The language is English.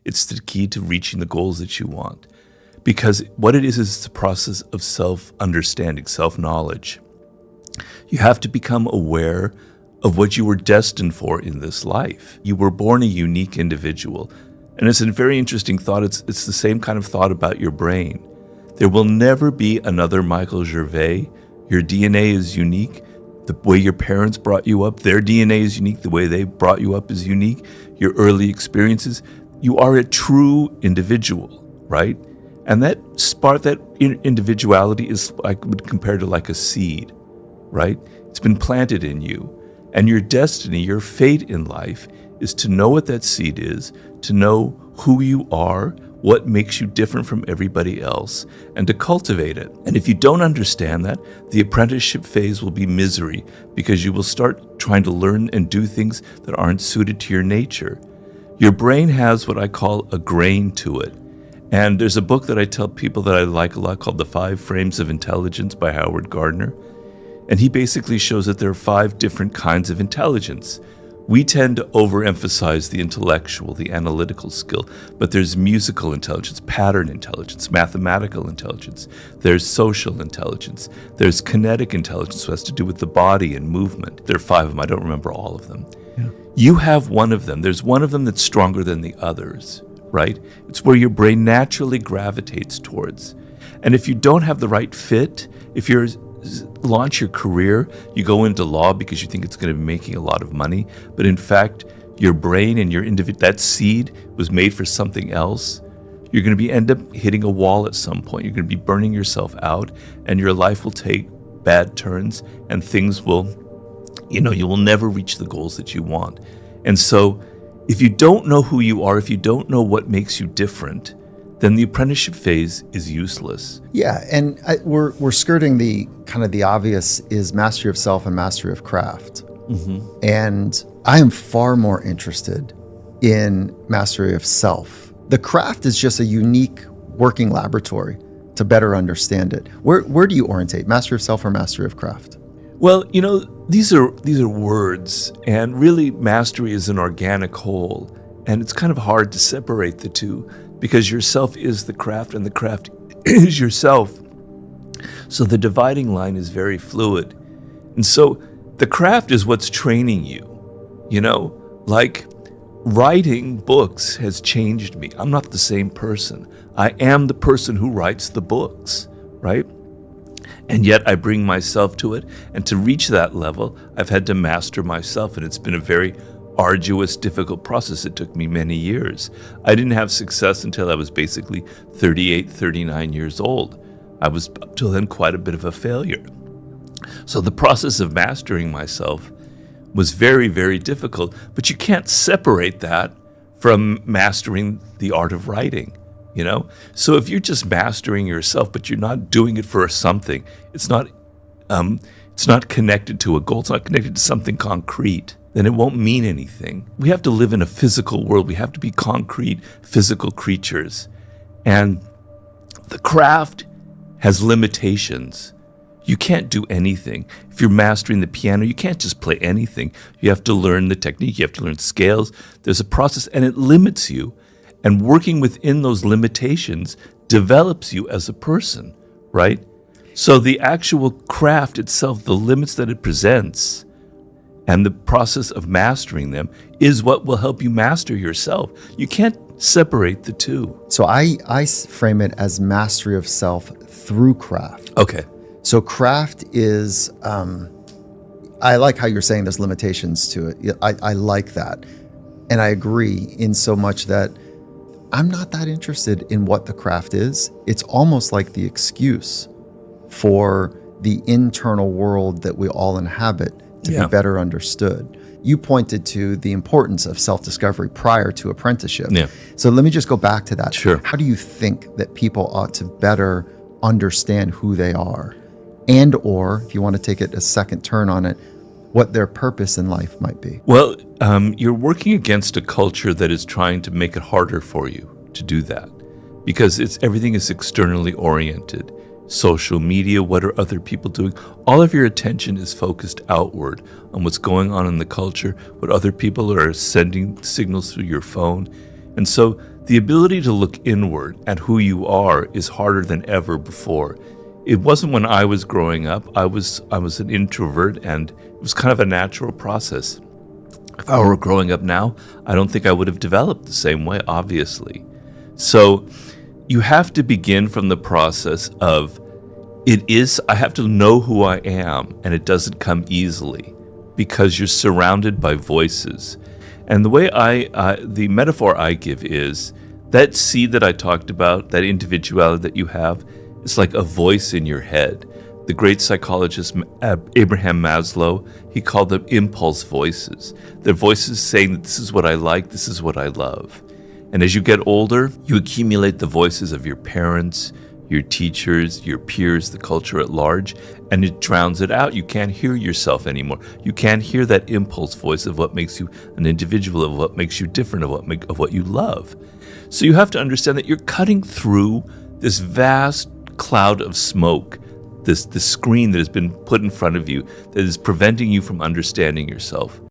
It's the key to reaching the goals that you want. Because what it is the process of self-understanding, self-knowledge. You have to become aware of what you were destined for in this life. You were born a unique individual. And it's a very interesting thought. It's the same kind of thought about your brain. There will never be another Michael Gervais. Your DNA is unique. The way your parents brought you up, their DNA is unique. The way they brought you up is unique. Your early experiences. You are a true individual, right? And that individuality is, I would compare to like a seed, right? It's been planted in you. And your destiny, your fate in life is to know what that seed is, to know who you are, what makes you different from everybody else, and to cultivate it. And if you don't understand that, the apprenticeship phase will be misery because you will start trying to learn and do things that aren't suited to your nature. Your brain has what I call a grain to it. And there's a book that I tell people that I like a lot called The 5 Frames of Intelligence by Howard Gardner. And he basically shows that there are 5 different kinds of intelligence. We tend to overemphasize the intellectual, the analytical skill, but there's musical intelligence, pattern intelligence, mathematical intelligence, there's social intelligence, there's kinetic intelligence, which has to do with the body and movement. There are 5 of them, I don't remember all of them. Yeah. You have one of them. There's one of them that's stronger than the others, right? It's where your brain naturally gravitates towards. And if you don't have the right fit, if you're launch your career, you go into law because you think it's going to be making a lot of money, but in fact, your brain and your that seed was made for something else. You're going to end up hitting a wall at some point. You're going to be burning yourself out, and your life will take bad turns, and things will, you will never reach the goals that you want. And so, if you don't know who you are, if you don't know what makes you different, then the apprenticeship phase is useless. Yeah, and we're skirting the kind of the obvious is mastery of self and mastery of craft. Mm-hmm. And I am far more interested in mastery of self. The craft is just a unique working laboratory to better understand it. Where do you orientate, mastery of self or mastery of craft? Well, these are words, and really mastery is an organic whole, and it's kind of hard to separate the two, because yourself is the craft and the craft is yourself. So the dividing line is very fluid. And so the craft is what's training you. Like writing books has changed me. I'm not the same person. I am the person who writes the books, right? And yet I bring myself to it. And to reach that level, I've had to master myself. And it's been a very arduous, difficult process. It took me many years. I didn't have success until I was basically 38, 39 years old. I was up till then quite a bit of a failure. So the process of mastering myself was very, very difficult, but you can't separate that from mastering the art of writing, So if you're just mastering yourself, but you're not doing it for something, it's not connected to a goal, it's not connected to something concrete, then it won't mean anything. We have to live in a physical world. We have to be concrete, physical creatures. And the craft has limitations. You can't do anything. If you're mastering the piano, you can't just play anything. You have to learn the technique. You have to learn scales. There's a process, and it limits you. And working within those limitations develops you as a person, right? So the actual craft itself, the limits that it presents, and the process of mastering them is what will help you master yourself. You can't separate the two. So I frame it as mastery of self through craft. Okay. So craft is, I like how you're saying there's limitations to it. I like that. And I agree in so much that I'm not that interested in what the craft is. It's almost like the excuse for the internal world that we all inhabit to be better understood. You pointed to the importance of self-discovery prior to apprenticeship. Yeah. So let me just go back to that. Sure. How do you think that people ought to better understand who they are? And or, if you want to take it a second turn on it, what their purpose in life might be? Well, you're working against a culture that is trying to make it harder for you to do that, because everything is externally oriented. Social media, what are other people doing? All of your attention is focused outward on what's going on in the culture, what other people are sending signals through your phone. And so The ability to look inward at who you are is harder than ever before. It wasn't when I was growing up. I was an introvert, and it was kind of a natural process. If I were growing up now, I don't think I would have developed the same way, obviously. So you have to begin from the process of I have to know who I am, and it doesn't come easily because you're surrounded by voices. And the way the metaphor I give is that seed that I talked about, that individuality that you have, is like a voice in your head. The great psychologist Abraham Maslow, he called them impulse voices. They're voices saying that this is what I like, this is what I love. And as you get older, you accumulate the voices of your parents, your teachers, your peers, the culture at large, and it drowns it out. You can't hear yourself anymore. You can't hear that impulse voice of what makes you an individual, of what makes you different, of what you love. So you have to understand that you're cutting through this vast cloud of smoke, this screen that has been put in front of you that is preventing you from understanding yourself.